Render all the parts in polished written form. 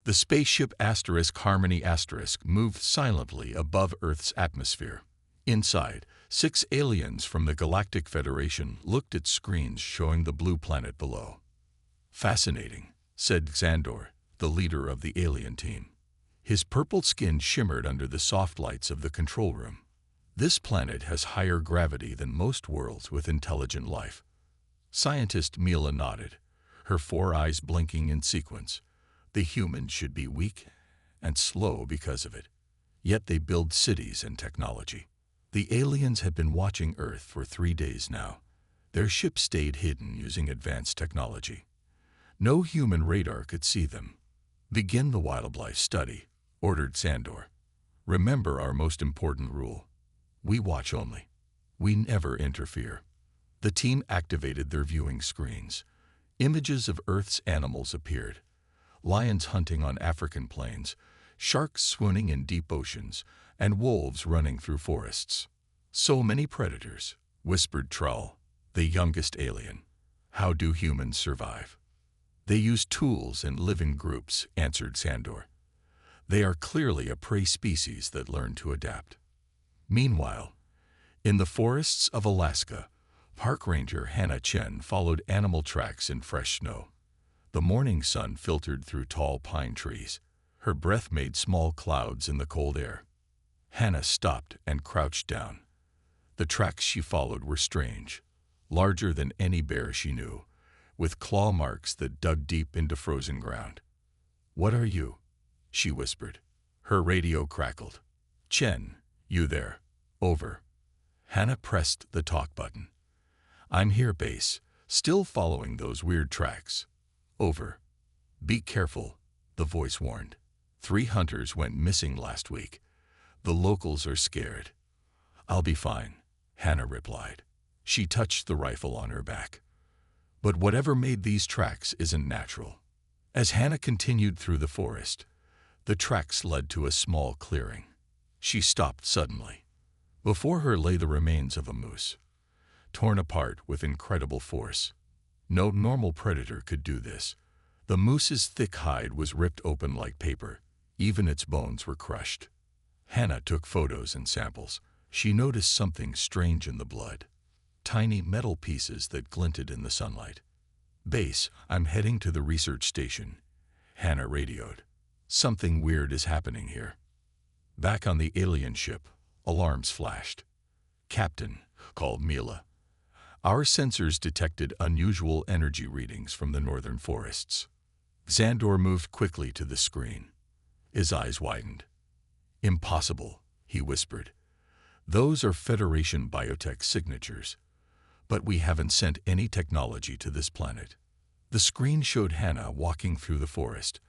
The spaceship Harmony moved silently above Earth's atmosphere. Inside, 6 aliens from the Galactic Federation looked at screens showing the blue planet below. "Fascinating," said Xandor, the leader of the alien team. His purple skin shimmered under the soft lights of the control room. "This planet has higher gravity than most worlds with intelligent life." Scientist Mila nodded, her 4 eyes blinking in sequence. The humans should be weak and slow because of it. Yet they build cities and technology. The aliens had been watching Earth for 3 days now. Their ship stayed hidden using advanced technology. No human radar could see them. "Begin the wildlife study," ordered Xandor. "Remember our most important rule. We watch only. We never interfere." The team activated their viewing screens. Images of Earth's animals appeared. Lions hunting on African plains, sharks swooning in deep oceans, and wolves running through forests. "So many predators," whispered Trull, the youngest alien. "How do humans survive?" "They use tools and live in groups," answered Xandor. "They are clearly a prey species that learn to adapt." Meanwhile, in the forests of Alaska, Park Ranger Hannah Chen followed animal tracks in fresh snow. The morning sun filtered through tall pine trees. Her breath made small clouds in the cold air. Hannah stopped and crouched down. The tracks she followed were strange, larger than any bear she knew, with claw marks that dug deep into frozen ground. "What are you?" she whispered. Her radio crackled. "Chen, you there? Over." Hannah pressed the talk button. "I'm here, base, still following those weird tracks." "Over." "Be careful," the voice warned. 3 hunters went missing last week. The locals are scared." "I'll be fine," Hannah replied. She touched the rifle on her back. But whatever made these tracks isn't natural. As Hannah continued through the forest, the tracks led to a small clearing. She stopped suddenly. Before her lay the remains of a moose, torn apart with incredible force. No normal predator could do this. The moose's thick hide was ripped open like paper. Even its bones were crushed. Hannah took photos and samples. She noticed something strange in the blood. Tiny metal pieces that glinted in the sunlight. "Base, I'm heading to the research station," Hannah radioed. "Something weird is happening here." Back on the alien ship, alarms flashed. "Captain," called Mila. "Our sensors detected unusual energy readings from the northern forests." Xandor moved quickly to the screen. His eyes widened. "Impossible," he whispered. "Those are Federation biotech signatures. But we haven't sent any technology to this planet." The screen showed Hannah walking through the forest,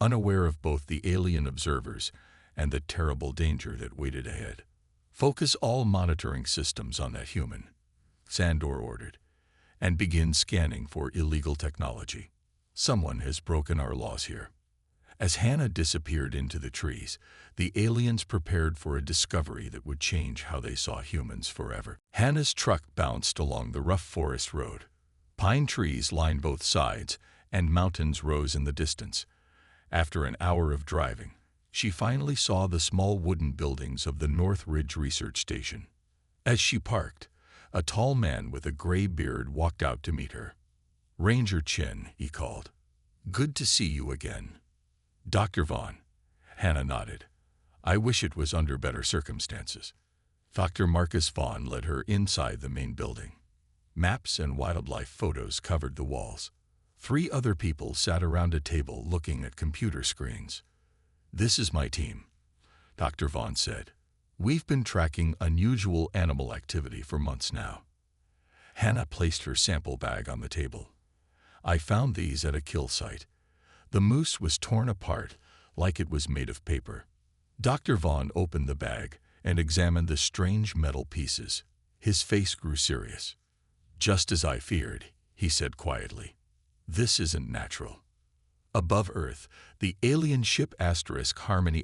unaware of both the alien observers and the terrible danger that waited ahead. "Focus all monitoring systems on that human," Xandor ordered, "and begin scanning for illegal technology. Someone has broken our laws here." As Hannah disappeared into the trees, the aliens prepared for a discovery that would change how they saw humans forever. Hannah's truck bounced along the rough forest road. Pine trees lined both sides, and mountains rose in the distance. After an hour of driving, she finally saw the small wooden buildings of the North Ridge Research Station. As she parked, a tall man with a gray beard walked out to meet her. "Ranger Chen," he called. "Good to see you again." "Dr. Vaughn," Hannah nodded. "I wish it was under better circumstances." Dr. Marcus Vaughn led her inside the main building. Maps and wildlife photos covered the walls. 3 other people sat around a table looking at computer screens. "This is my team," Dr. Vaughn said. "We've been tracking unusual animal activity for months now." Hannah placed her sample bag on the table. "I found these at a kill site. The moose was torn apart like it was made of paper." Dr. Vaughn opened the bag and examined the strange metal pieces. His face grew serious. "Just as I feared," he said quietly. "This isn't natural." Above Earth, the alien ship Harmony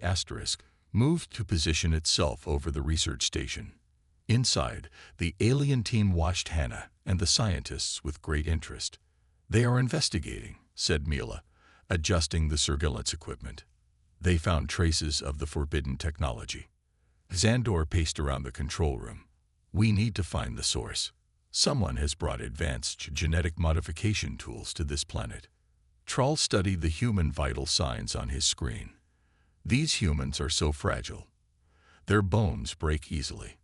moved to position itself over the research station. Inside, the alien team watched Hannah and the scientists with great interest. "They are investigating," said Mila, adjusting the surveillance equipment. They found traces of the forbidden technology. Xandor paced around the control room. We need to find the source. Someone has brought advanced genetic modification tools to this planet. Troll studied the human vital signs on his screen. These humans are so fragile. Their bones break easily.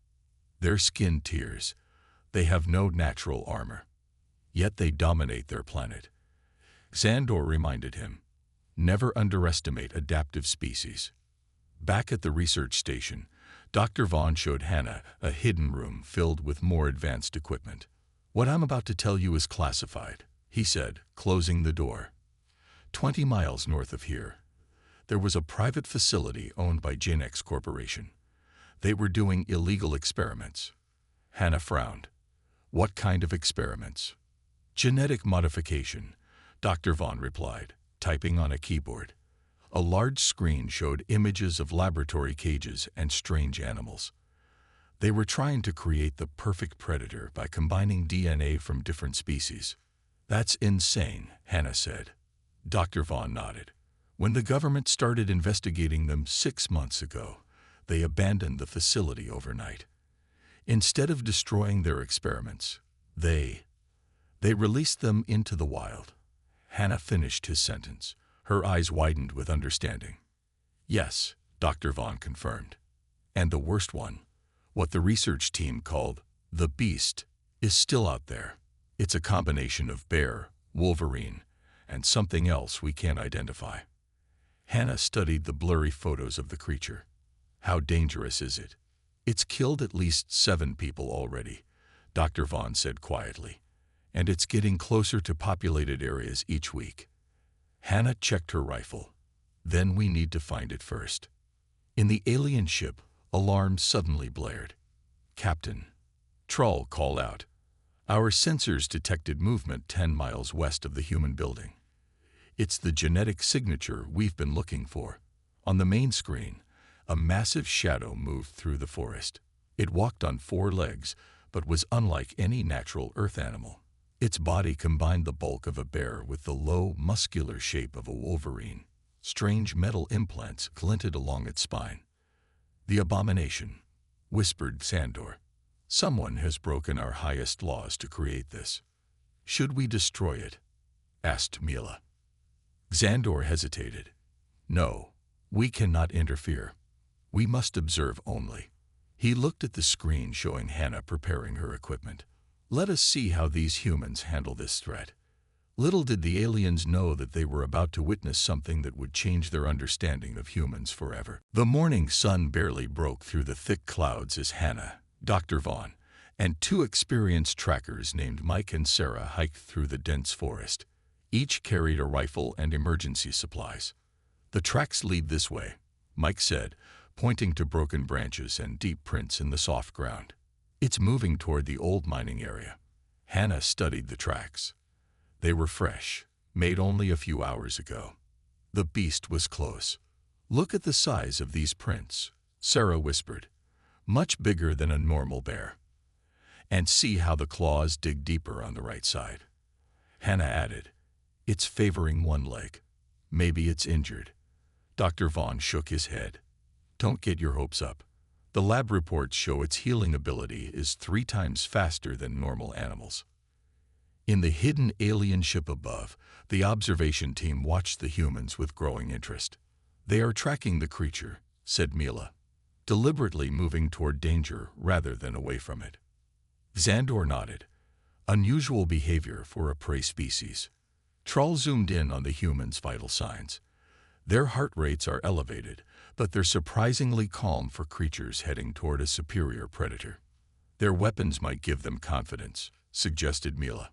Their skin tears. They have no natural armor. Yet they dominate their planet. Xandor reminded him, never underestimate adaptive species. Back at the research station, Dr. Vaughn showed Hannah a hidden room filled with more advanced equipment. What I'm about to tell you is classified, he said, closing the door. 20 miles north of here, there was a private facility owned by Genex Corporation. They were doing illegal experiments. Hannah frowned. What kind of experiments? Genetic modification, Dr. Vaughn replied, typing on a keyboard. A large screen showed images of laboratory cages and strange animals. They were trying to create the perfect predator by combining DNA from different species. That's insane, Hannah said. Dr. Vaughn nodded. When the government started investigating them 6 months ago, they abandoned the facility overnight. Instead of destroying their experiments, they released them into the wild. Hannah finished his sentence. Her eyes widened with understanding. Yes, Dr. Vaughn confirmed. And the worst one, what the research team called the beast, is still out there. It's a combination of bear, wolverine, and something else we can't identify. Hannah studied the blurry photos of the creature. How dangerous is it? It's killed at least 7 people already, Dr. Vaughn said quietly, and it's getting closer to populated areas each week. Hannah checked her rifle. Then we need to find it first. In the alien ship, alarms suddenly blared. Captain, Troll called out. Our sensors detected movement 10 miles west of the human building. It's the genetic signature we've been looking for. On the main screen, a massive shadow moved through the forest. It walked on 4 legs, but was unlike any natural earth animal. Its body combined the bulk of a bear with the low, muscular shape of a wolverine. Strange metal implants glinted along its spine. The abomination, whispered Xandor. Someone has broken our highest laws to create this. Should we destroy it? Asked Mila. Xandor hesitated. No, we cannot interfere. We must observe only. He looked at the screen showing Hannah preparing her equipment. Let us see how these humans handle this threat. Little did the aliens know that they were about to witness something that would change their understanding of humans forever. The morning sun barely broke through the thick clouds as Hannah, Dr. Vaughn, and 2 experienced trackers named Mike and Sarah hiked through the dense forest. Each carried a rifle and emergency supplies. The tracks lead this way, Mike said, pointing to broken branches and deep prints in the soft ground. It's moving toward the old mining area. Hannah studied the tracks. They were fresh, made only a few hours ago. The beast was close. Look at the size of these prints, Sarah whispered. Much bigger than a normal bear. And see how the claws dig deeper on the right side. Hannah added, it's favoring one leg. Maybe it's injured. Dr. Vaughn shook his head. Don't get your hopes up. The lab reports show its healing ability is 3 times faster than normal animals. In the hidden alien ship above, the observation team watched the humans with growing interest. They are tracking the creature, said Mila, deliberately moving toward danger rather than away from it. Xandor nodded. Unusual behavior for a prey species. Troll zoomed in on the humans' vital signs. Their heart rates are elevated, but they're surprisingly calm for creatures heading toward a superior predator. Their weapons might give them confidence, suggested Mila.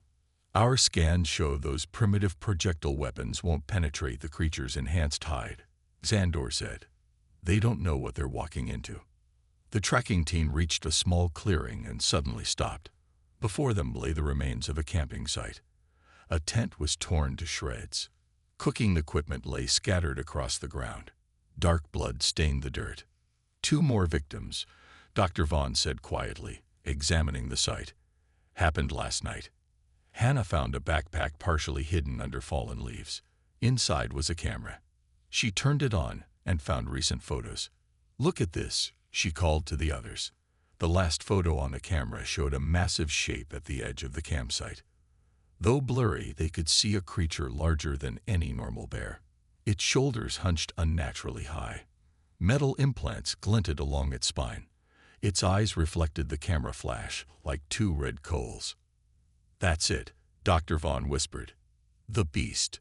Our scans show those primitive projectile weapons won't penetrate the creature's enhanced hide, Xandor said. They don't know what they're walking into. The tracking team reached a small clearing and suddenly stopped. Before them lay the remains of a camping site. A tent was torn to shreds. Cooking equipment lay scattered across the ground. Dark blood stained the dirt. 2 more victims, Dr. Vaughn said quietly, examining the site. Happened last night. Hannah found a backpack partially hidden under fallen leaves. Inside was a camera. She turned it on and found recent photos. "Look at this," she called to the others. The last photo on the camera showed a massive shape at the edge of the campsite. Though blurry, they could see a creature larger than any normal bear. Its shoulders hunched unnaturally high. Metal implants glinted along its spine. Its eyes reflected the camera flash like two red coals. "That's it," Dr. Vaughn whispered. "The beast."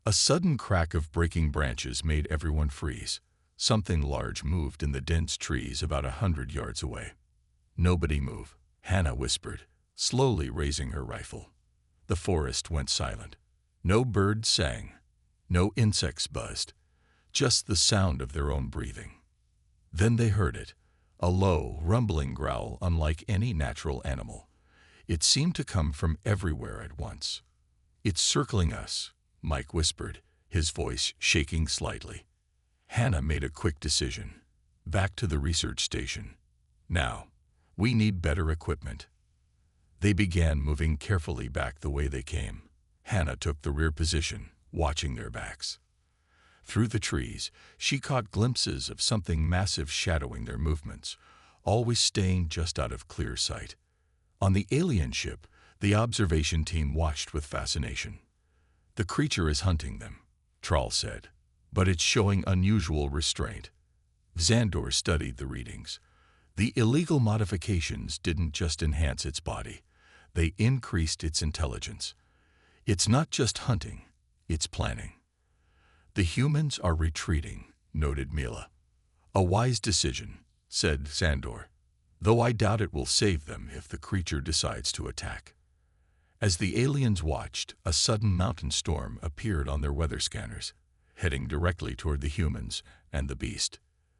A sudden crack of breaking branches made everyone freeze. Something large moved in the dense trees about 100 yards away. "Nobody move," Hannah whispered, slowly raising her rifle. The forest went silent. No birds sang. No insects buzzed. Just the sound of their own breathing. Then they heard it, a low, rumbling growl unlike any natural animal. It seemed to come from everywhere at once. "It's circling us," Mike whispered, his voice shaking slightly. Hannah made a quick decision. "Back to the research station. Now. We need better equipment." They began moving carefully back the way they came. Hannah took the rear position, watching their backs. Through the trees, she caught glimpses of something massive shadowing their movements, always staying just out of clear sight. On the alien ship, the observation team watched with fascination. "The creature is hunting them," Trawl said, "but it's showing unusual restraint." Xandor studied the readings. The illegal modifications didn't just enhance its body, they increased its intelligence. "It's not just hunting, it's planning." "The humans are retreating," noted Mila. "A wise decision," said Xandor, "though I doubt it will save them if the creature decides to attack." As the aliens watched, a sudden mountain storm appeared on their weather scanners, heading directly toward the humans and the beast.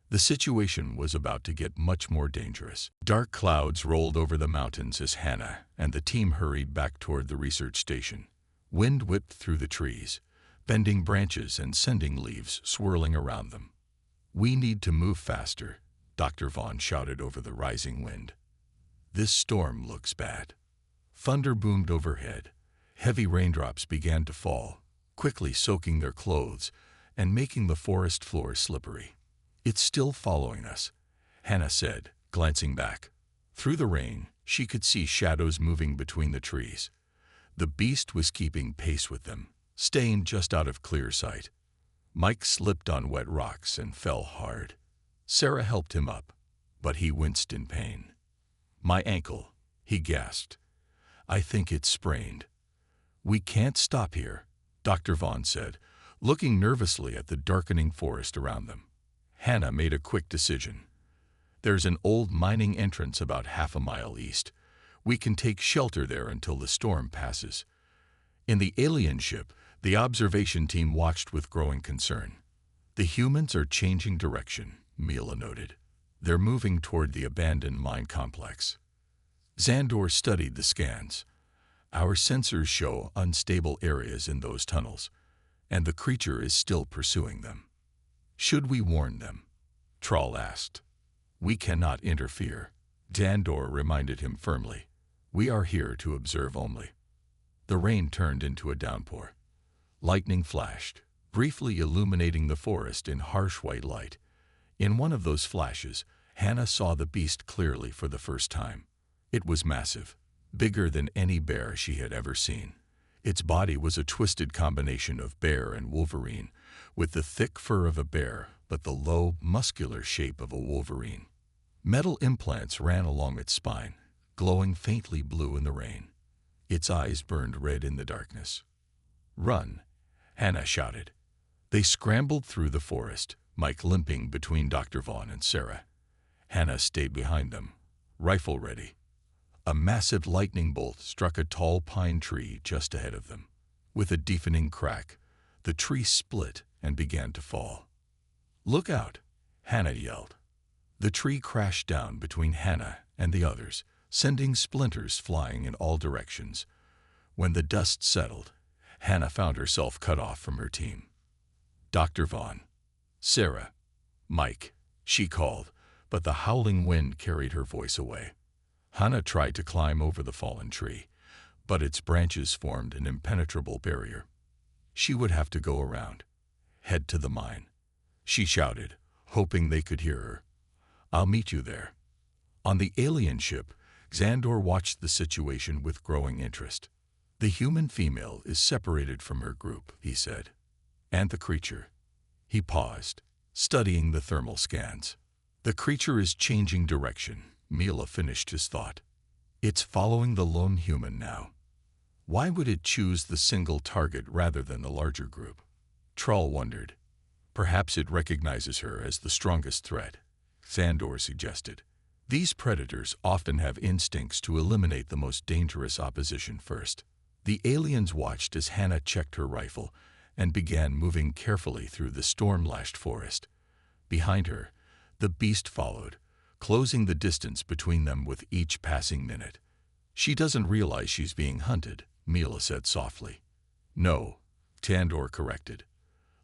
The situation was about to get much more dangerous. Dark clouds rolled over the mountains as Hannah and the team hurried back toward the research station. Wind whipped through the trees, bending branches and sending leaves swirling around them. "We need to move faster," Dr. Vaughn shouted over the rising wind. "This storm looks bad." Thunder boomed overhead. Heavy raindrops began to fall, quickly soaking their clothes and making the forest floor slippery. "It's still following us," Hannah said, glancing back. Through the rain, she could see shadows moving between the trees. The beast was keeping pace with them, staying just out of clear sight. Mike slipped on wet rocks and fell hard. Sarah helped him up, but he winced in pain. "My ankle," he gasped. "I think it's sprained." "We can't stop here," Dr. Vaughn said, looking nervously at the darkening forest around them. Hannah made a quick decision. "There's an old mining entrance about half a mile east. We can take shelter there until the storm passes." In the alien ship, the observation team watched with growing concern. "The humans are changing direction," Mila noted. "They're moving toward the abandoned mine complex." Xandor studied the scans. "Our sensors show unstable areas in those tunnels, and the creature is still pursuing them." "Should we warn them?" Trawl asked. "We cannot interfere," Xandor reminded him firmly. "We are here to observe only." The rain turned into a downpour. Lightning flashed, briefly illuminating the forest in harsh white light. In one of those flashes, Hannah saw the beast clearly for the first time. It was massive, bigger than any bear she had ever seen. Its body was a twisted combination of bear and wolverine, with the thick fur of a bear but the low, muscular shape of a wolverine. Metal implants ran along its spine, glowing faintly blue in the rain. Its eyes burned red in the darkness. "Run!" Hannah shouted. They scrambled through the forest, Mike limping between Dr. Vaughn and Sarah. Hannah stayed behind them, rifle ready. A massive lightning bolt struck a tall pine tree just ahead of them. With a deafening crack, the tree split and began to fall. "Look out!" Hannah yelled. The tree crashed down between Hannah and the others, sending splinters flying in all directions. When the dust settled, Hannah found herself cut off from her team. "Dr. Vaughn, Sarah, Mike," she called, but the howling wind carried her voice away. Hannah tried to climb over the fallen tree, but its branches formed an impenetrable barrier. She would have to go around. Head to the mine, she shouted, hoping they could hear her. I'll meet you there. On the alien ship, Xandor watched the situation with growing interest. The human female is separated from her group, he said. And the creature? He paused, studying the thermal scans. The creature is changing direction, Mila finished his thought. It's following the lone human now. Why would it choose the single target rather than the larger group? Trull wondered. Perhaps it recognizes her as the strongest threat, Xandor suggested. These predators often have instincts to eliminate the most dangerous opposition first. The aliens watched as Hannah checked her rifle and began moving carefully through the storm-lashed forest. Behind her, the beast followed, closing the distance between them with each passing minute. She doesn't realize she's being hunted, Mila said softly. No, Xandor corrected.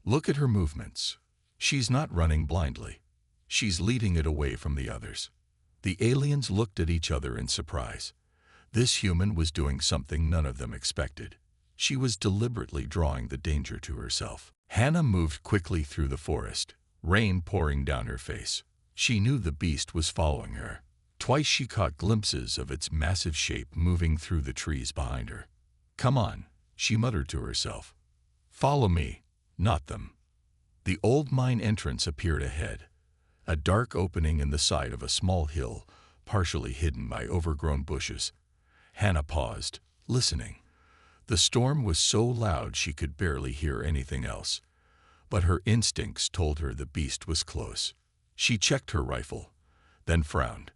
Look at her movements. She's not running blindly. She's leading it away from the others. The aliens looked at each other in surprise. This human was doing something none of them expected. She was deliberately drawing the danger to herself. Hannah moved quickly through the forest, rain pouring down her face. She knew the beast was following her. Twice she caught glimpses of its massive shape moving through the trees behind her. Come on, she muttered to herself. Follow me, not them. The old mine entrance appeared ahead, a dark opening in the side of a small hill, partially hidden by overgrown bushes. Hannah paused, listening. The storm was so loud she could barely hear anything else, but her instincts told her the beast was close. She checked her rifle, then frowned.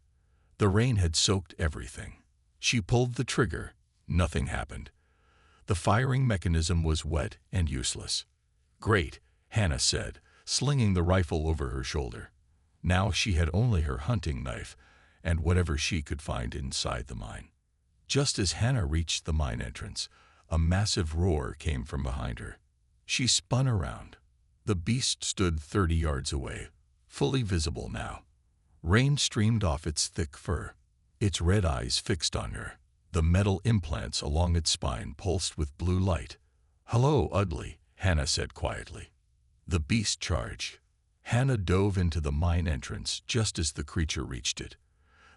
The rain had soaked everything. She pulled the trigger. Nothing happened. The firing mechanism was wet and useless. Great, Hannah said, slinging the rifle over her shoulder. Now she had only her hunting knife and whatever she could find inside the mine. Just as Hannah reached the mine entrance, a massive roar came from behind her. She spun around. The beast stood 30 yards away, fully visible now. Rain streamed off its thick fur, its red eyes fixed on her. The metal implants along its spine pulsed with blue light. Hello, ugly, Hannah said quietly. The beast charged. Hannah dove into the mine entrance just as the creature reached it.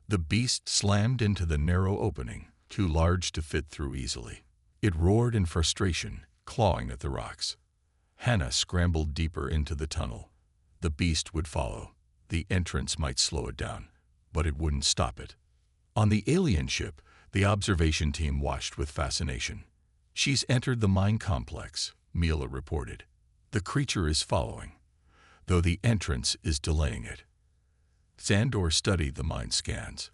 The beast slammed into the narrow opening, too large to fit through easily. It roared in frustration, clawing at the rocks. Hannah scrambled deeper into the tunnel. The beast would follow. The entrance might slow it down, but it wouldn't stop it. On the alien ship, the observation team watched with fascination. She's entered the mine complex, Mila reported. The creature is following, though the entrance is delaying it. Xandor studied the mine scans.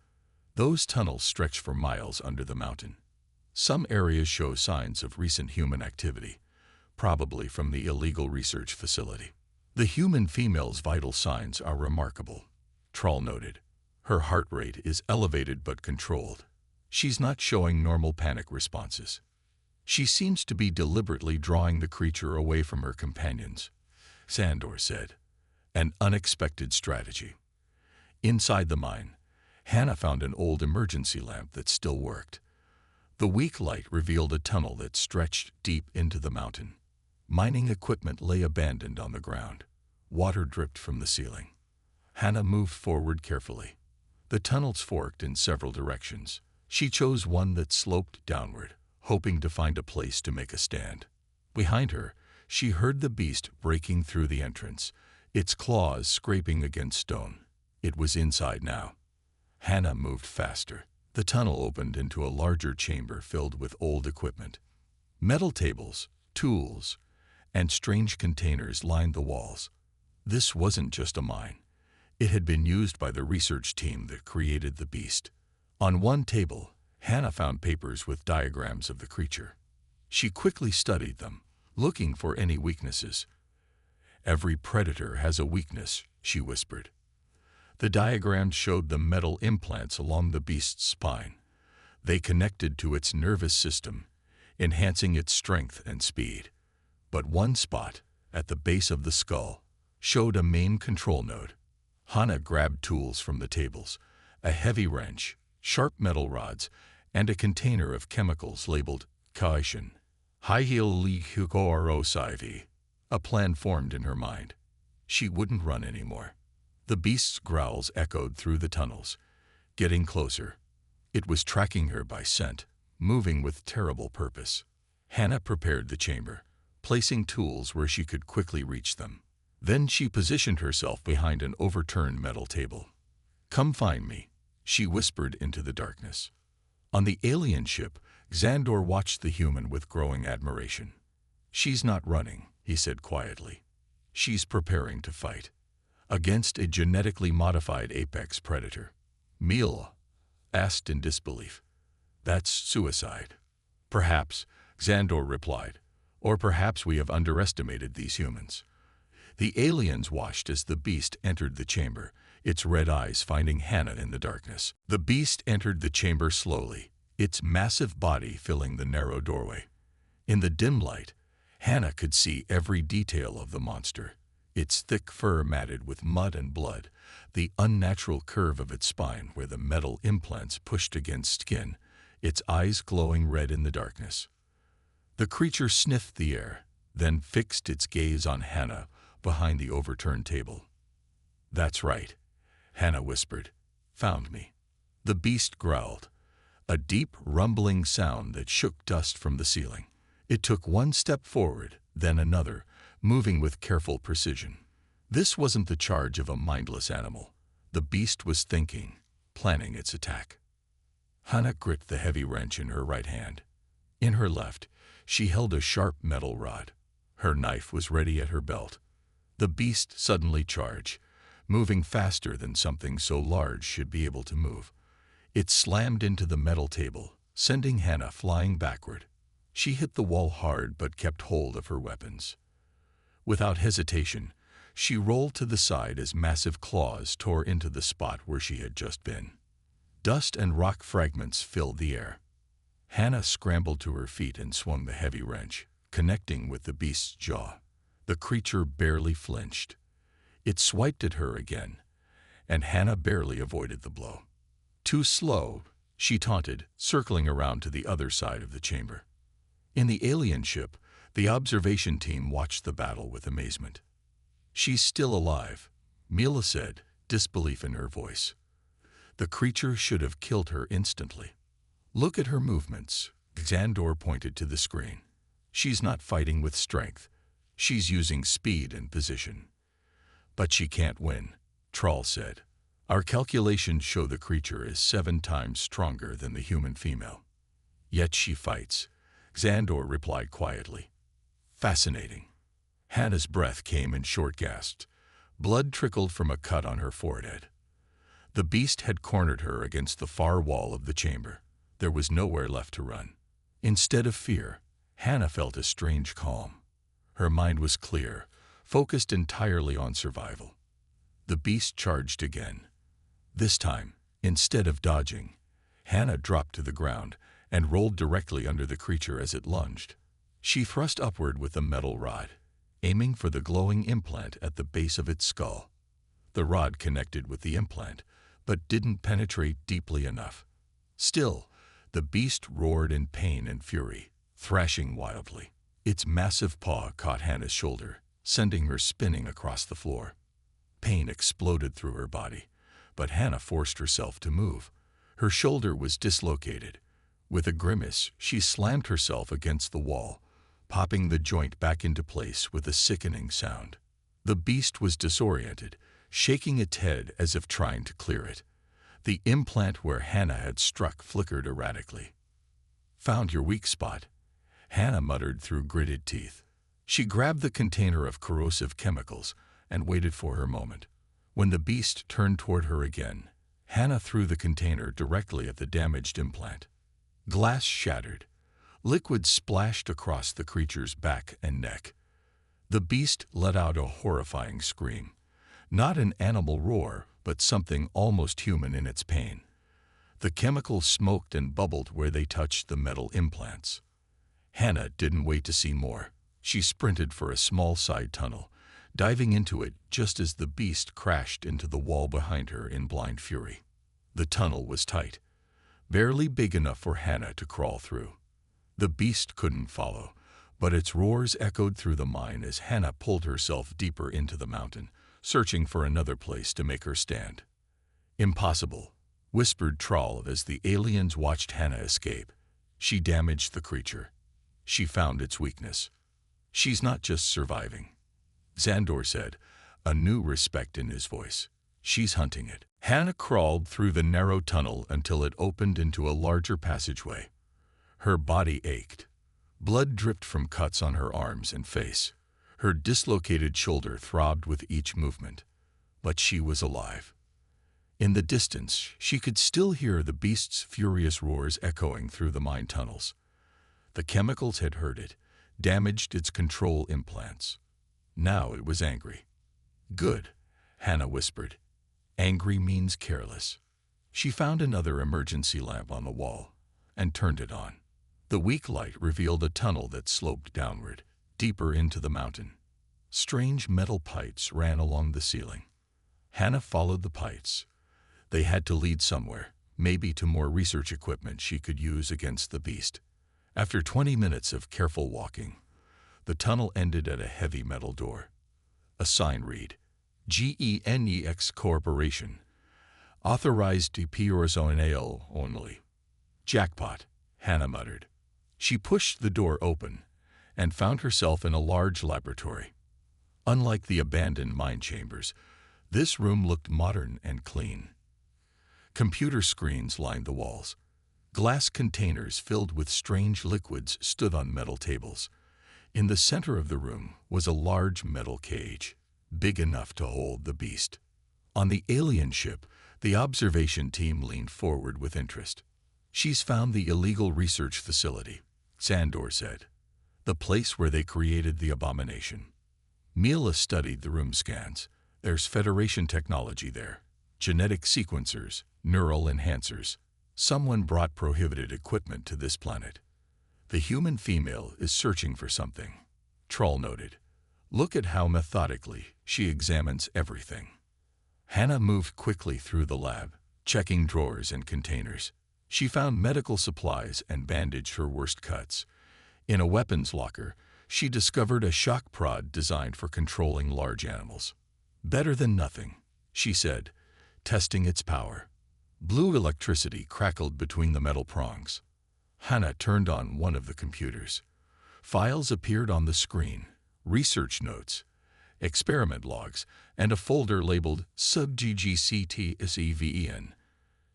Those tunnels stretch for miles under the mountain. Some areas show signs of recent human activity, probably from the illegal research facility. The human female's vital signs are remarkable, Trull noted. Her heart rate is elevated but controlled. She's not showing normal panic responses. She seems to be deliberately drawing the creature away from her companions, Xandor said. An unexpected strategy. Inside the mine, Hannah found an old emergency lamp that still worked. The weak light revealed a tunnel that stretched deep into the mountain. Mining equipment lay abandoned on the ground. Water dripped from the ceiling. Hannah moved forward carefully. The tunnels forked in several directions. She chose one that sloped downward, hoping to find a place to make a stand. Behind her, she heard the beast breaking through the entrance, its claws scraping against stone. It was inside now. Hannah moved faster. The tunnel opened into a larger chamber filled with old equipment. Metal tables, tools, and strange containers lined the walls. This wasn't just a mine. It had been used by the research team that created the beast. On one table, Hannah found papers with diagrams of the creature. She quickly studied them, looking for any weaknesses. Every predator has a weakness, she whispered. The diagrams showed the metal implants along the beast's spine. They connected to its nervous system, enhancing its strength and speed. But one spot, at the base of the skull, showed a main control node. Hannah grabbed tools from the tables, a heavy wrench, sharp metal rods, and a container of chemicals labeled caution. High heel li hukoro Scifi. A plan formed in her mind. She wouldn't run anymore. The beast's growls echoed through the tunnels, getting closer. It was tracking her by scent, moving with terrible purpose. Hannah prepared the chamber, placing tools where she could quickly reach them. Then she positioned herself behind an overturned metal table. "Come find me," she whispered into the darkness. On the alien ship, Xandor watched the human with growing admiration. "She's not running," he said quietly. "She's preparing to fight against a genetically modified apex predator." Mila asked in disbelief. "That's suicide." "Perhaps," Xandor replied, "or perhaps we have underestimated these humans." The aliens watched as the beast entered the chamber, its red eyes finding Hannah in the darkness. The beast entered the chamber slowly, its massive body filling the narrow doorway. In the dim light, Hannah could see every detail of the monster. Its thick fur matted with mud and blood, the unnatural curve of its spine where the metal implants pushed against skin, its eyes glowing red in the darkness. The creature sniffed the air, then fixed its gaze on Hannah behind the overturned table. "That's right," Hannah whispered. "Found me." The beast growled, a deep, rumbling sound that shook dust from the ceiling. It took one step forward, then another, moving with careful precision. This wasn't the charge of a mindless animal. The beast was thinking, planning its attack. Hannah gripped the heavy wrench in her right hand. In her left, she held a sharp metal rod. Her knife was ready at her belt. The beast suddenly charged, moving faster than something so large should be able to move. It slammed into the metal table, sending Hannah flying backward. She hit the wall hard but kept hold of her weapons. Without hesitation, she rolled to the side as massive claws tore into the spot where she had just been. Dust and rock fragments filled the air. Hannah scrambled to her feet and swung the heavy wrench, connecting with the beast's jaw. The creature barely flinched. It swiped at her again, and Hannah barely avoided the blow. "Too slow," she taunted, circling around to the other side of the chamber. In the alien ship, the observation team watched the battle with amazement. "She's still alive," Mila said, disbelief in her voice. "The creature should have killed her instantly." "Look at her movements," Xandor pointed to the screen. "She's not fighting with strength. She's using speed and position." "But she can't win," Troll said. "Our calculations show the creature is 7 times stronger than the human female." "Yet she fights," Xandor replied quietly. "Fascinating." Hannah's breath came in short gasps. Blood trickled from a cut on her forehead. The beast had cornered her against the far wall of the chamber. There was nowhere left to run. Instead of fear, Hannah felt a strange calm. Her mind was clear, focused entirely on survival. The beast charged again. This time, instead of dodging, Hannah dropped to the ground and rolled directly under the creature as it lunged. She thrust upward with the metal rod, aiming for the glowing implant at the base of its skull. The rod connected with the implant, but didn't penetrate deeply enough. Still, the beast roared in pain and fury, thrashing wildly. Its massive paw caught Hannah's shoulder, sending her spinning across the floor. Pain exploded through her body, but Hannah forced herself to move. Her shoulder was dislocated. With a grimace, she slammed herself against the wall, popping the joint back into place with a sickening sound. The beast was disoriented, shaking its head as if trying to clear it. The implant where Hannah had struck flickered erratically. "Found your weak spot," Hannah muttered through gritted teeth. She grabbed the container of corrosive chemicals and waited for her moment. When the beast turned toward her again, Hannah threw the container directly at the damaged implant. Glass shattered. Liquid splashed across the creature's back and neck. The beast let out a horrifying scream. Not an animal roar, but something almost human in its pain. The chemicals smoked and bubbled where they touched the metal implants. Hannah didn't wait to see more. She sprinted for a small side tunnel, diving into it just as the beast crashed into the wall behind her in blind fury. The tunnel was tight, barely big enough for Hannah to crawl through. The beast couldn't follow, But its roars echoed through the mine as Hannah pulled herself deeper into the mountain, searching for another place to make her stand. "Impossible," whispered Troll as the aliens watched Hannah escape. "She damaged the creature. She found its weakness. She's not just surviving," Xandor said, a new respect in his voice. "She's hunting it." Hannah crawled through the narrow tunnel until it opened into a larger passageway. Her body ached. Blood dripped from cuts on her arms and face. Her dislocated shoulder throbbed with each movement. But she was alive. In the distance, she could still hear the beast's furious roars echoing through the mine tunnels. The chemicals had hurt it, damaged its control implants. Now it was angry. "Good," Hannah whispered. "Angry means careless." She found another emergency lamp on the wall and turned it on. The weak light revealed a tunnel that sloped downward, deeper into the mountain. Strange metal pipes ran along the ceiling. Hannah followed the pipes. They had to lead somewhere, maybe to more research equipment she could use against the beast. After 20 minutes of careful walking, the tunnel ended at a heavy metal door. A sign read, "GENEX Corporation. Authorized to personnel only." "Jackpot," Hannah muttered. She pushed the door open and found herself in a large laboratory. Unlike the abandoned mine chambers, this room looked modern and clean. Computer screens lined the walls. Glass containers filled with strange liquids stood on metal tables. In the center of the room was a large metal cage, big enough to hold the beast. On the alien ship, the observation team leaned forward with interest. "She's found the illegal research facility," Xandor said. "The place where they created the abomination." Mila studied the room scans. "There's Federation technology there. Genetic sequencers, neural enhancers. Someone brought prohibited equipment to this planet. The human female is searching for something," Troll noted. "Look at how methodically she examines everything." Hannah moved quickly through the lab, checking drawers and containers. She found medical supplies and bandaged her worst cuts. In a weapons locker, she discovered a shock prod designed for controlling large animals. "Better than nothing," she said, testing its power. Blue electricity crackled between the metal prongs. Hannah turned on one of the computers. Files appeared on the screen, research notes, experiment logs, and a folder labeled "Sub-GGCTSEVEN."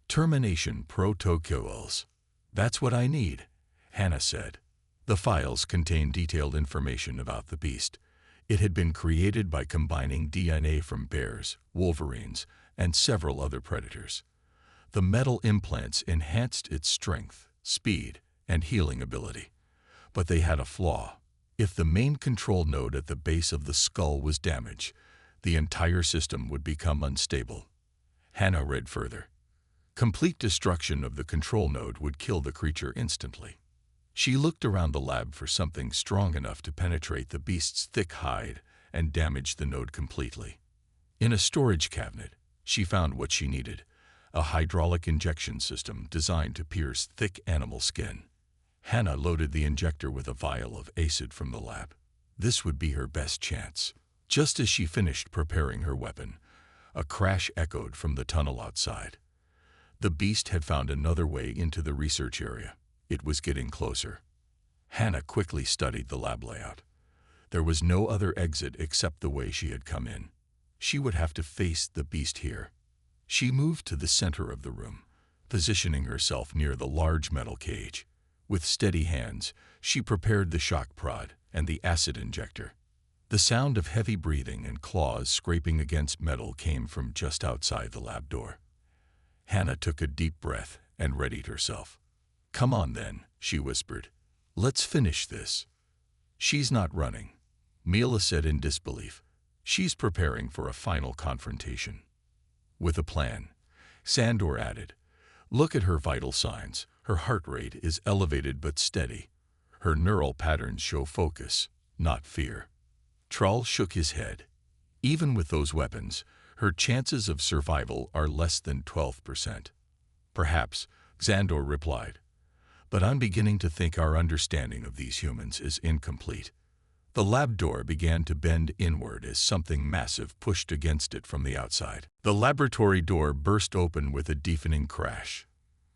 Termination protocols. "That's what I need," Hannah said. The files contained detailed information about the beast. It had been created by combining DNA from bears, wolverines, and several other predators. The metal implants enhanced its strength, speed, and healing ability. But they had a flaw. If the main control node at the base of the skull was damaged, the entire system would become unstable. Hannah read further. Complete destruction of the control node would kill the creature instantly. She looked around the lab for something strong enough to penetrate the beast's thick hide and damage the node completely. In a storage cabinet, she found what she needed, a hydraulic injection system designed to pierce thick animal skin. Hannah loaded the injector with a vial of acid from the lab. This would be her best chance. Just as she finished preparing her weapon, a crash echoed from the tunnel outside. The beast had found another way into the research area. It was getting closer. Hannah quickly studied the lab layout. There was no other exit except the way she had come in. She would have to face the beast here. She moved to the center of the room, positioning herself near the large metal cage. With steady hands, she prepared the shock prod and the acid injector. The sound of heavy breathing and claws scraping against metal came from just outside the lab door. Hannah took a deep breath and readied herself. "Come on then," she whispered. "Let's finish this." "She's not running," Mila said in disbelief. "She's preparing for a final confrontation." "With a plan," Xandor added. "Look at her vital signs. Her heart rate is elevated but steady. Her neural patterns show focus, not fear." Troll shook his head. "Even with those weapons, her chances of survival are less than 12%. "Perhaps," Xandor replied. but I'm beginning to think our understanding of these humans is incomplete. The lab door began to bend inward as something massive pushed against it from the outside. The laboratory door burst open with a deafening crash.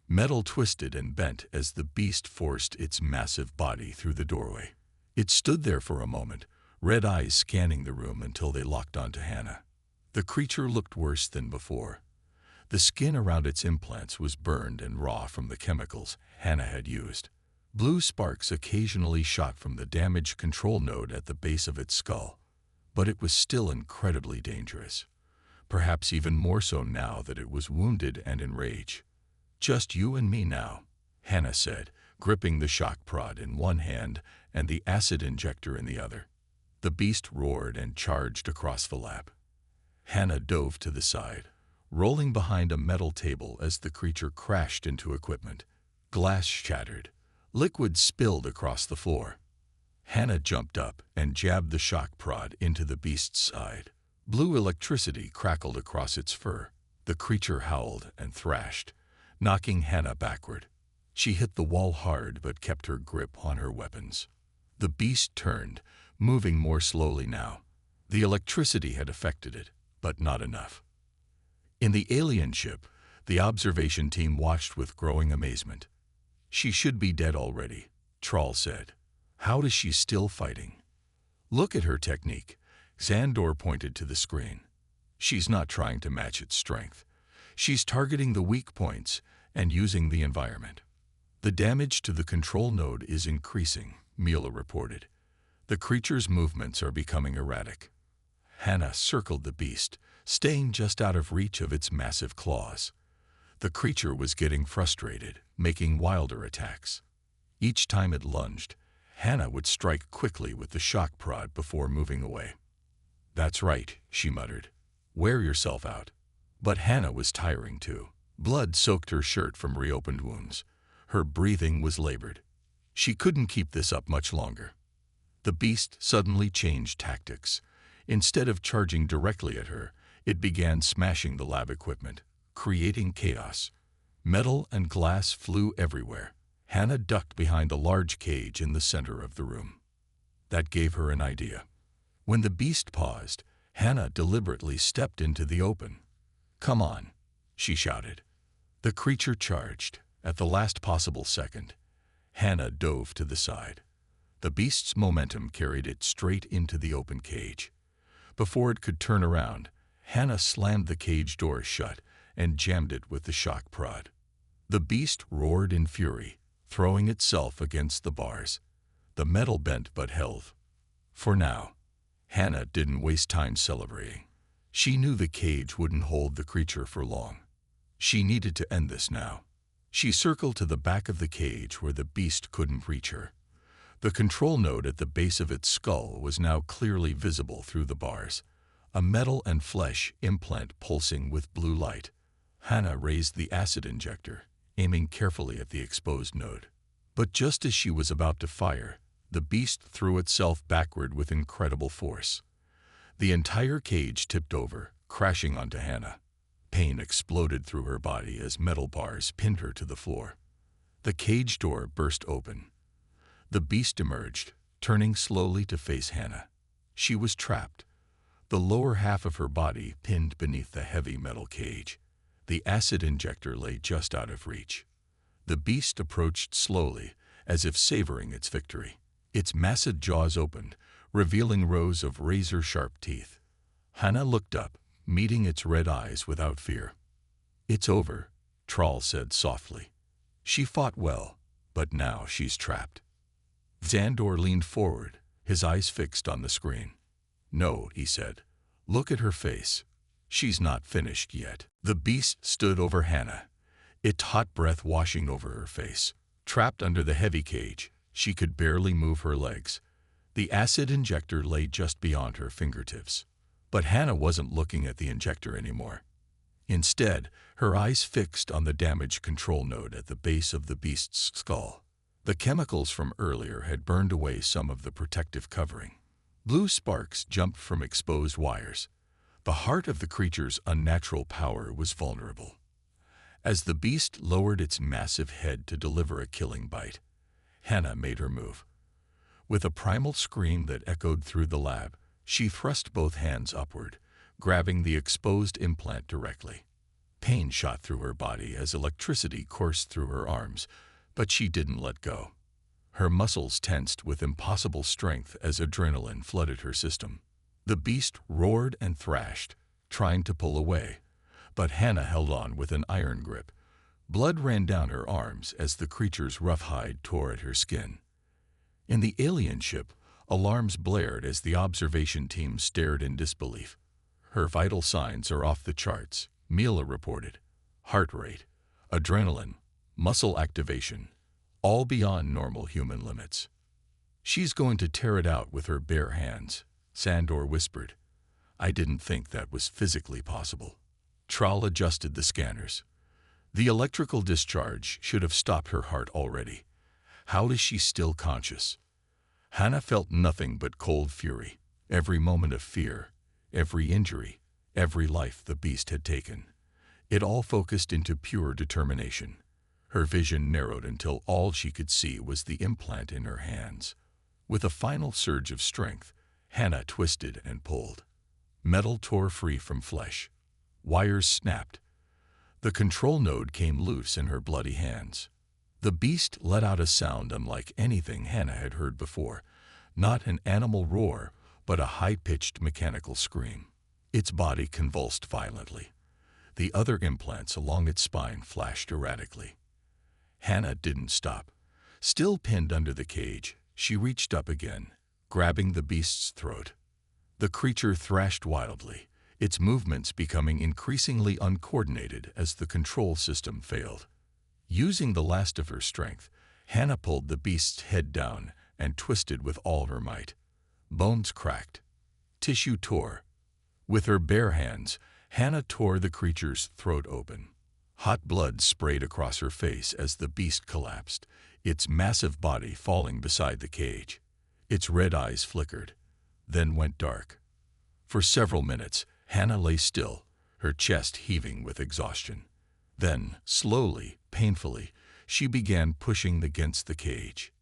Metal twisted and bent as the beast forced its massive body through the doorway. It stood there for a moment, red eyes scanning the room until they locked onto Hannah. The creature looked worse than before. The skin around its implants was burned and raw from the chemicals Hannah had used. Blue sparks occasionally shot from the damaged control node at the base of its skull, but it was still incredibly dangerous. Perhaps even more so now that it was wounded and in rage. "Just you and me now," Hannah said, gripping the shock prod in one hand and the acid injector in the other. The beast roared and charged across the lab. Hannah dove to the side, rolling behind a metal table as the creature crashed into equipment. Glass shattered. Liquid spilled across the floor. Hannah jumped up and jabbed the shock prod into the beast's side. Blue electricity crackled across its fur. The creature howled and thrashed, knocking Hannah backward. She hit the wall hard but kept her grip on her weapons. The beast turned, moving more slowly now. The electricity had affected it, but not enough. In the alien ship, the observation team watched with growing amazement. "She should be dead already," Trawl said. "How is she still fighting?" "Look at her technique." Xandor pointed to the screen. "She's not trying to match its strength. She's targeting the weak points and using the environment." "The damage to the control node is increasing," Mila reported. "The creature's movements are becoming erratic." Hannah circled the beast, staying just out of reach of its massive claws. The creature was getting frustrated, making wilder attacks. Each time it lunged, Hannah would strike quickly with the shock prod before moving away. "That's right," she muttered. "Wear yourself out." But Hannah was tiring too. Blood soaked her shirt from reopened wounds. Her breathing was labored. She couldn't keep this up much longer. The beast suddenly changed tactics. Instead of charging directly at her, it began smashing the lab equipment, creating chaos. Metal and glass flew everywhere. Hannah ducked behind a large cage in the center of the room. That gave her an idea. When the beast paused, Hannah deliberately stepped into the open. "Come on," she shouted. The creature charged. At the last possible second, Hannah dove to the side. The beast's momentum carried it straight into the open cage. Before it could turn around, Hannah slammed the cage door shut and jammed it with the shock prod. The beast roared in fury, throwing itself against the bars. The metal bent but held. For now, Hannah didn't waste time celebrating. She knew the cage wouldn't hold the creature for long. She needed to end this now. She circled to the back of the cage where the beast couldn't reach her. The control node at the base of its skull was now clearly visible through the bars, a metal and flesh implant pulsing with blue light. Hannah raised the acid injector, aiming carefully at the exposed node. But just as she was about to fire, the beast threw itself backward with incredible force. The entire cage tipped over, crashing onto Hannah. Pain exploded through her body as metal bars pinned her to the floor. The cage door burst open. The beast emerged, turning slowly to face Hannah. She was trapped, the lower half of her body pinned beneath the heavy metal cage. The acid injector lay just out of reach. The beast approached slowly, as if savoring its victory. Its massive jaws opened, revealing rows of razor-sharp teeth. Hannah looked up, meeting its red eyes without fear. "It's over," Trawl said softly. "She fought well, but now she's trapped." Xandor leaned forward, his eyes fixed on the screen. "No," he said. "Look at her face. She's not finished yet." The beast stood over Hannah, its hot breath washing over her face. Trapped under the heavy cage, she could barely move her legs. The acid injector lay just beyond her fingertips. But Hannah wasn't looking at the injector anymore. Instead, her eyes fixed on the damaged control node at the base of the beast's skull. The chemicals from earlier had burned away some of the protective covering. Blue sparks jumped from exposed wires. The heart of the creature's unnatural power was vulnerable. As the beast lowered its massive head to deliver a killing bite, Hannah made her move. With a primal scream that echoed through the lab, she thrust both hands upward, grabbing the exposed implant directly. Pain shot through her body as electricity coursed through her arms, but she didn't let go. Her muscles tensed with impossible strength as adrenaline flooded her system. The beast roared and thrashed, trying to pull away, but Hannah held on with an iron grip. Blood ran down her arms as the creature's rough hide tore at her skin. In the alien ship, alarms blared as the observation team stared in disbelief. "Her vital signs are off the charts," Mila reported. "Heart rate, adrenaline, muscle activation, all beyond normal human limits." "She's going to tear it out with her bare hands," Sandor whispered. "I didn't think that was physically possible." Tral adjusted the scanners. The electrical discharge should have stopped her heart already. How is she still conscious? Hannah felt nothing but cold fury. Every moment of fear, every injury, every life the beast had taken. It all focused into pure determination. Her vision narrowed until all she could see was the implant in her hands. With a final surge of strength, Hannah twisted and pulled. Metal tore free from flesh. Wires snapped. The control node came loose in her bloody hands. The beast let out a sound unlike anything Hannah had heard before. Not an animal roar, but a high-pitched mechanical scream. Its body convulsed violently. The other implants along its spine flashed erratically. Hannah didn't stop. Still pinned under the cage, she reached up again, grabbing the beast's throat. The creature thrashed wildly, its movements becoming increasingly uncoordinated as the control system failed. Using the last of her strength, Hannah pulled the beast's head down and twisted with all her might. Bones cracked. Tissue tore. With her bare hands, Hannah tore the creature's throat open. Hot blood sprayed across her face as the beast collapsed, its massive body falling beside the cage. Its red eyes flickered, then went dark. For several minutes, Hannah lay still, her chest heaving with exhaustion. Then, slowly, painfully, she began pushing against the cage.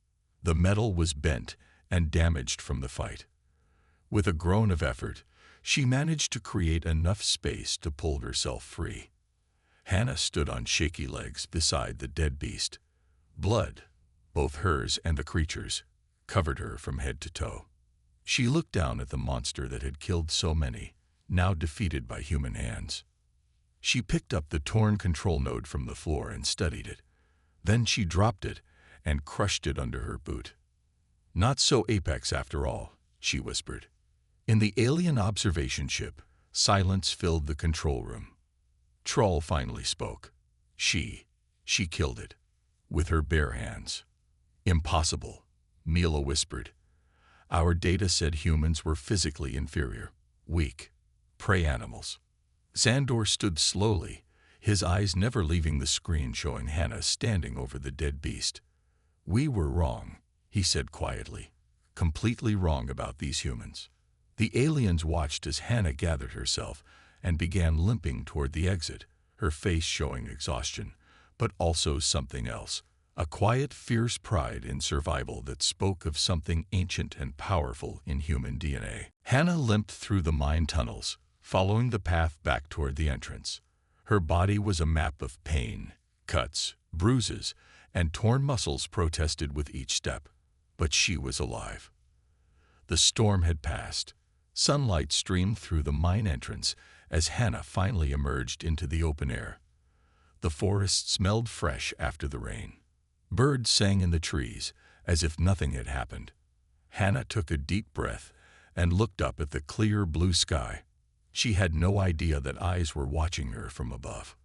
The metal was bent and damaged from the fight. With a groan of effort, she managed to create enough space to pull herself free. Hannah stood on shaky legs beside the dead beast. Blood, both hers and the creature's, covered her from head to toe. She looked down at the monster that had killed so many, now defeated by human hands. She picked up the torn control node from the floor and studied it. Then she dropped it and crushed it under her boot. "Not so Apex after all," she whispered. In the alien observation ship, silence filled the control room. Troll finally spoke. She killed it. With her bare hands." "Impossible," Mila whispered. "Our data said humans were physically inferior, weak, prey animals." Sandor stood slowly, his eyes never leaving the screen showing Hannah standing over the dead beast. "We were wrong," he said quietly. "Completely wrong about these humans." The aliens watched as Hannah gathered herself and began limping toward the exit, her face showing exhaustion, but also something else, a quiet, fierce pride in survival that spoke of something ancient and powerful in human DNA. Hannah limped through the mine tunnels, following the path back toward the entrance. Her body was a map of pain, cuts, bruises, and torn muscles protested with each step. But she was alive. The storm had passed. Sunlight streamed through the mine entrance as Hannah finally emerged into the open air. The forest smelled fresh after the rain. Birds sang in the trees as if nothing had happened. Hannah took a deep breath and looked up at the clear blue sky. She had no idea that eyes were watching her from above.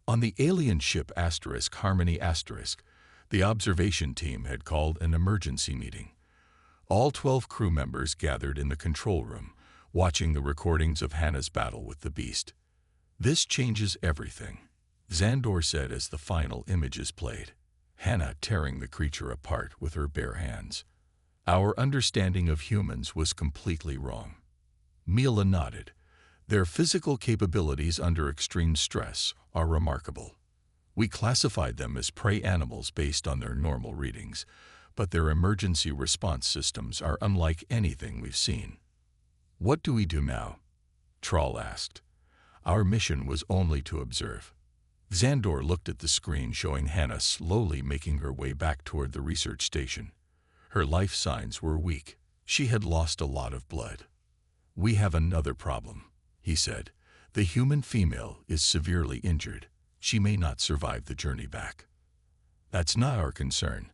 On the alien ship Harmony *, the observation team had called an emergency meeting. All 12 crew members gathered in the control room, watching the recordings of Hannah's battle with the beast. "This changes everything," Sandor said as the final images played. Hannah tearing the creature apart with her bare hands. "Our understanding of humans was completely wrong." Mila nodded. "Their physical capabilities under extreme stress are remarkable. We classified them as prey animals based on their normal readings, but their emergency response systems are unlike anything we've seen. What do we do now? Troll asked. Our mission was only to observe. Xandor looked at the screen showing Hannah slowly making her way back toward the research station. Her life signs were weak. She had lost a lot of blood. We have another problem, he said. The human female is severely injured. She may not survive the journey back. That's not our concern,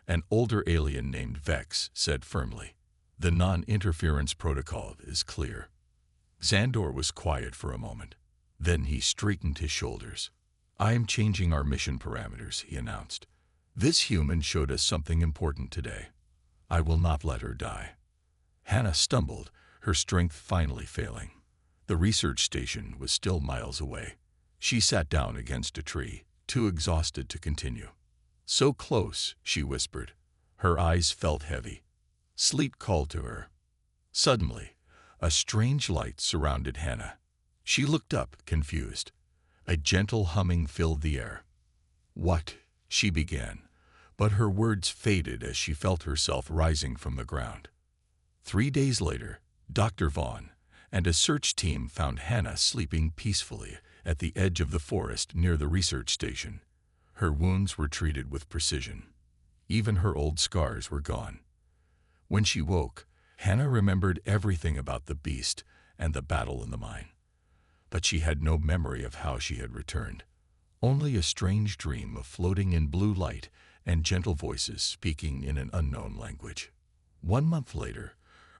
an older alien named Vex said firmly. The non-interference protocol is clear. Xandor was quiet for a moment. Then he straightened his shoulders. I am changing our mission parameters, he announced. This human showed us something important today. I will not let her die. Hannah stumbled, her strength finally failing. The research station was still miles away. She sat down against a tree, too exhausted to continue. So close, she whispered. Her eyes felt heavy. Sleep called to her. Suddenly, a strange light surrounded Hannah. She looked up, confused. A gentle humming filled the air. What? She began, but her words faded as she felt herself rising from the ground. 3 days later, Dr. Vaughn and a search team found Hannah sleeping peacefully at the edge of the forest near the research station. Her wounds were treated with precision. Even her old scars were gone. When she woke, Hannah remembered everything about the beast and the battle in the mine. But she had no memory of how she had returned. Only a strange dream of floating in blue light and gentle voices speaking in an unknown language. 1 month later,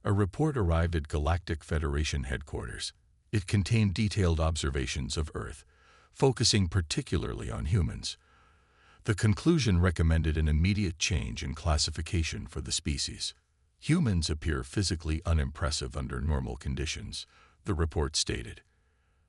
a report arrived at Galactic Federation headquarters. It contained detailed observations of Earth, focusing particularly on humans. The conclusion recommended an immediate change in classification for the species. Humans appear physically unimpressive under normal conditions, the report stated.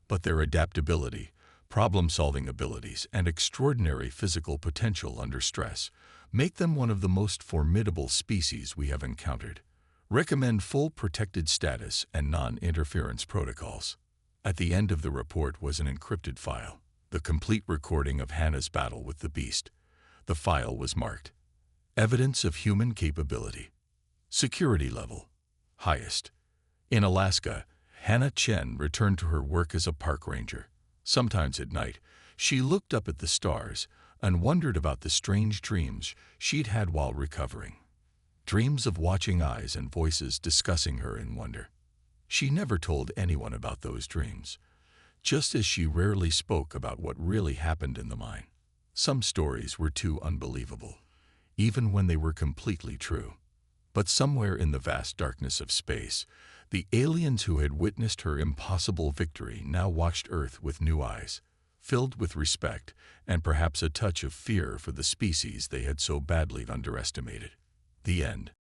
But their adaptability, problem-solving abilities, and extraordinary physical potential under stress make them one of the most formidable species we have encountered. Recommend full protected status and non-interference protocols. At the end of the report was an encrypted file, the complete recording of Hannah's battle with the beast. The file was marked, Evidence of Human Capability. Security Level, Highest. In Alaska, Hannah Chen returned to her work as a park ranger. Sometimes at night, she looked up at the stars and wondered about the strange dreams she'd had while recovering. Dreams of watching eyes and voices discussing her in wonder. She never told anyone about those dreams, just as she rarely spoke about what really happened in the mine. Some stories were too unbelievable, even when they were completely true. But somewhere in the vast darkness of space, the aliens who had witnessed her impossible victory now watched Earth with new eyes, filled with respect and perhaps a touch of fear for the species they had so badly underestimated. The end.